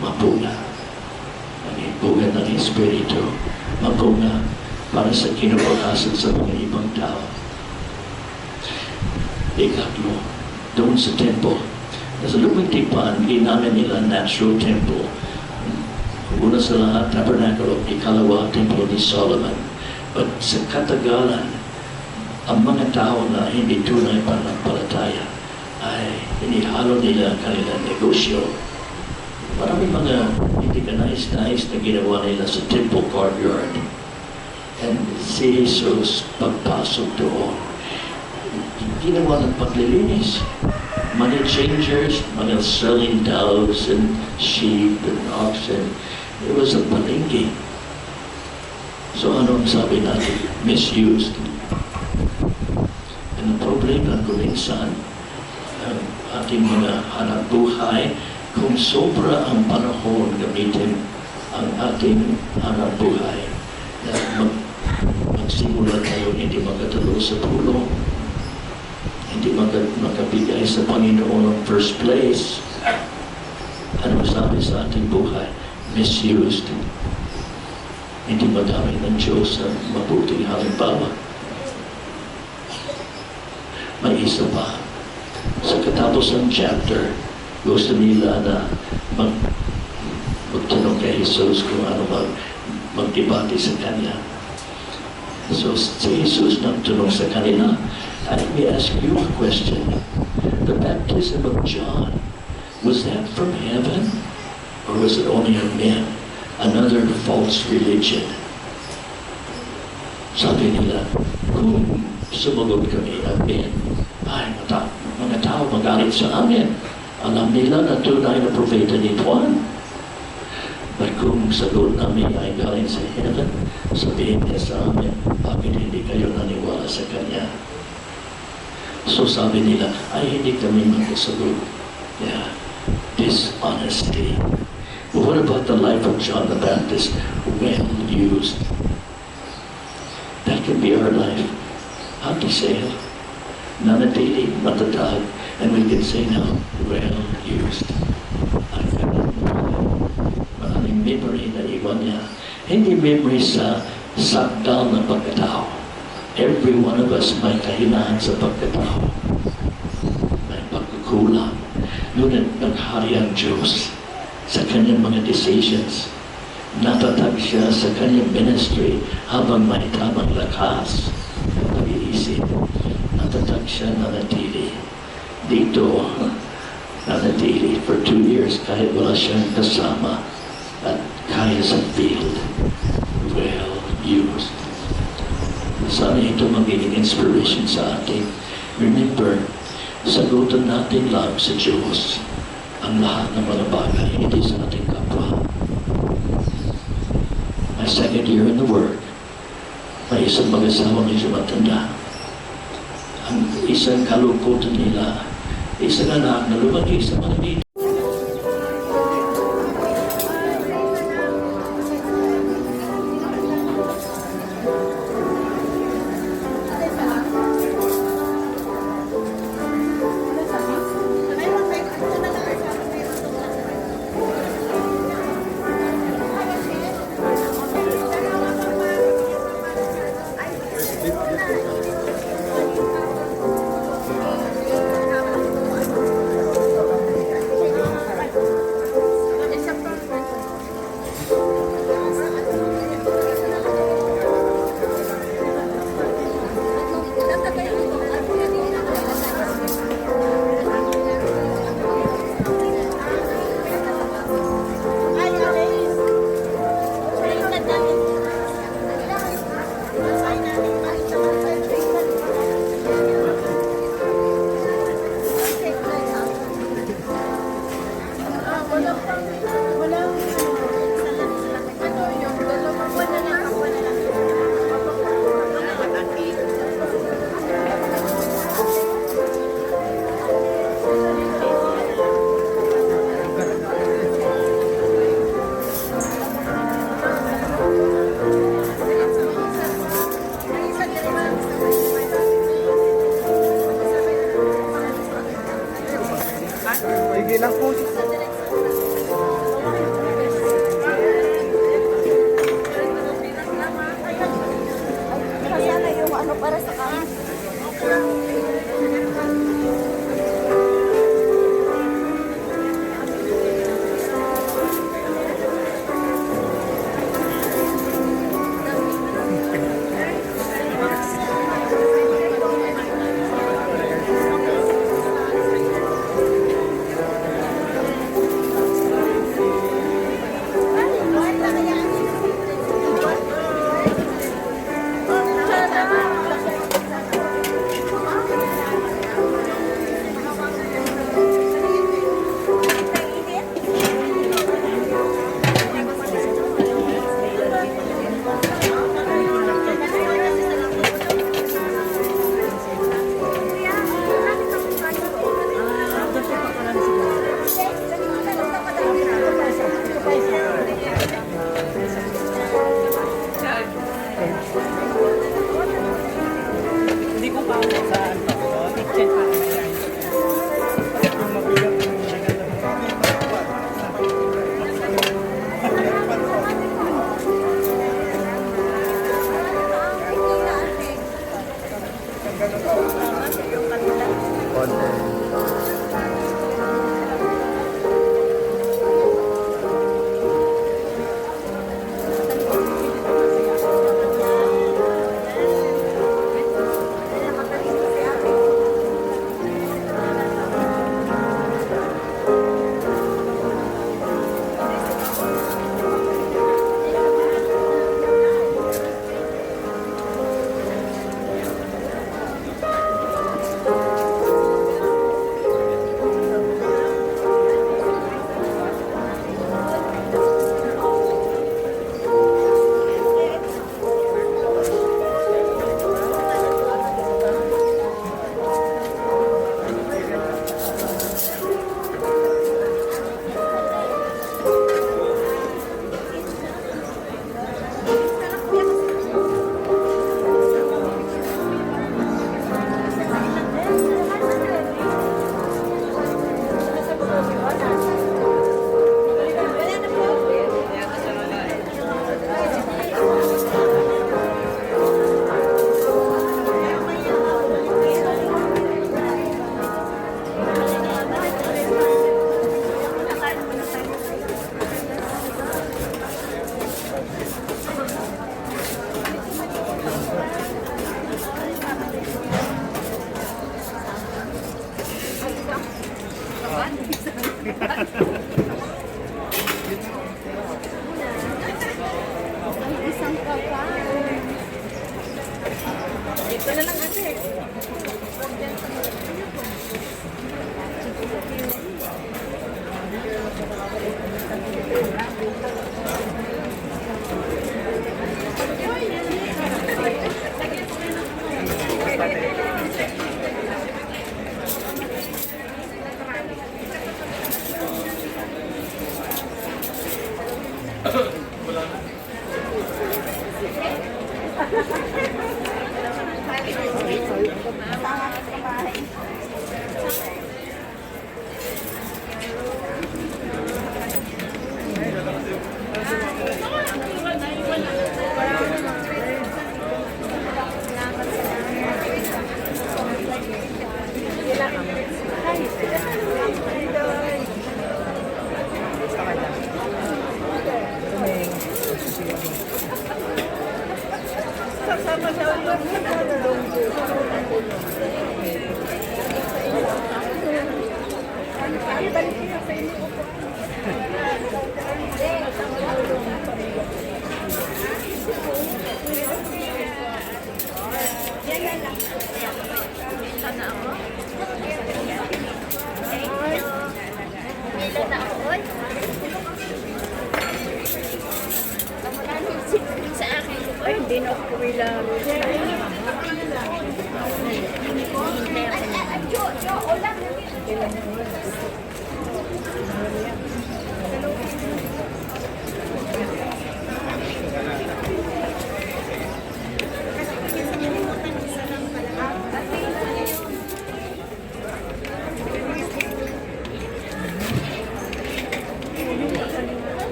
G: ang ibuga ng Espiritu, mabuga para sa kinubukasan sa mga ibang tao. Ikatlo, doon sa temple, nasa lumang tipan, ginamit nila natural temple. Una sa lahat, tabernacle, ikalawa, temple ni Solomon. But sa katagalan, ang mga tao na hindi tunay pananampalataya ay inihalo nila ang kanilang negosyo. Maraming mga hindi ka nais-nais na ginawa nila sa temple courtyard. And si Jesus pagpasok doon, ginawa ng paglilinis. Money changers, mga selling doves and sheep and oxen. It was a palengke. So anong sabi natin? Misused. And ang problema kung minsan, ang ating mga hanap buhay, kung sobra ang panahon gamitin ang ating hanap buhay, na magsimula tayo hindi magkatalo sa tulong, hindi makabigay sa Panginoon ang first place. Ano sabi sa ating buhay? Misused. Hindi magamit ng Diyos sa mabuting halimbawa. May isa pa. Sa katapos ng chapter, gusto nila na magtanong kay Jesus kung ano magdebate sa Kanya. So si Jesus nagtanong sa kanila, let me ask you a question. The baptism of John, was that from heaven? Or was it only of men? Another false religion. Sabi nila, kung sumagot kami ng men, ay mga tao magalit sa amin. Alam nila na tunay na propeta ni Juan. But kung sagot namin ay galing sa heaven, sabihin niya sa amin, bakit hindi kayo naniwala sa Kanya? So sabi nila, ay hindi kami magkasagot. Yeah, dishonesty. But what about the life of John the Baptist? Well used. That can be our life. Anti-sale. Nanatili, matatag. And we can say now, well used. Ang ganun. Maraming memory na iwan niya. Hindi memory sa sakdal na pagkatao. Every one of us may kahinaan sa pagkatao. May pagkukulang. Ngunit naghari ang Diyos sa kanyang mga decisions. Natatag siya sa kanyang ministry habang may tamang lakas at pag-iisip. Natatag siya nanatili. Dito, nanatili for 2 years kahit wala siyang kasama at kaya sa field, well used. Sana ito magiging inspiration sa atin. Remember, sagutan natin lang sa Diyos ang lahat ng mga bagay, hindi sa ating kapwa. My second year in the work, may isang mag-asawa medyo matanda. Ang isang kalungkutan nila, isang anak na lumaki sa malamig.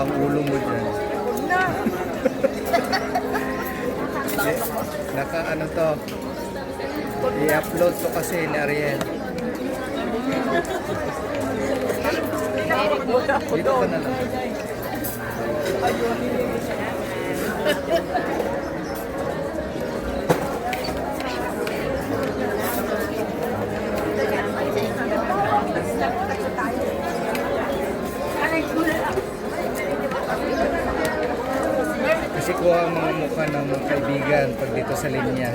F: Ang ulo mo dyan. Naka ano to, i-upload to kasi ni Ariel. Dito ka na lang. Kasi kuha ang mga mukha ng mga kaibigan pag dito sa linya.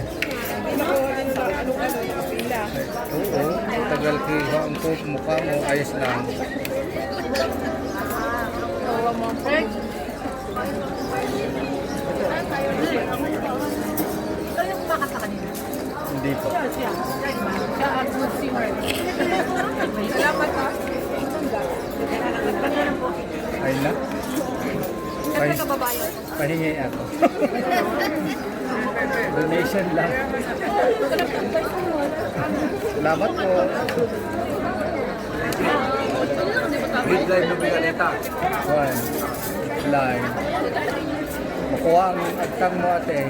F: Oo, tagal kuha ang mukha mo, ayos lang. Hindi po.
C: Salamat
F: Pahingi ako. Donation lang. Salamat po.
H: Read live ng Biganeta.
F: One. Live. Makuha ang agtang mo ate.